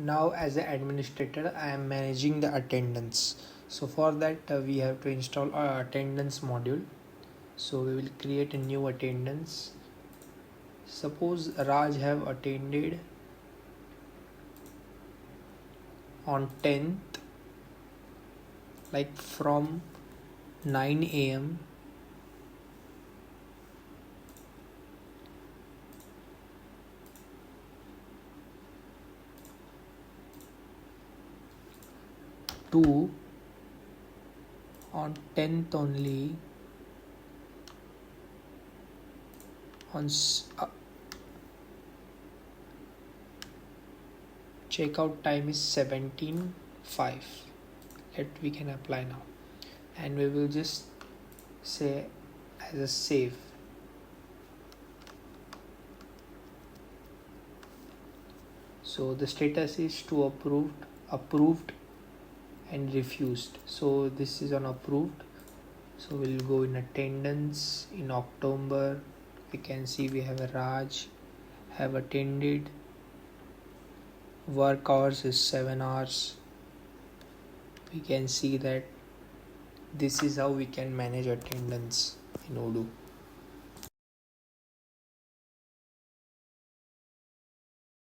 Now as an administrator I am managing the attendance. So for that we have to install our attendance module. So we will create a new attendance. Suppose Raj have attended on 10th, like from 9 a.m. to on 10th only on checkout time is 17:05. We can apply now, and we will just say as a save. So the status is to approved and refused. So this is on approved. So we'll go in attendance. In October we can see we have a Raj have attended. Work hours is 7 hours. We can see that this is how we can manage attendance in Odoo.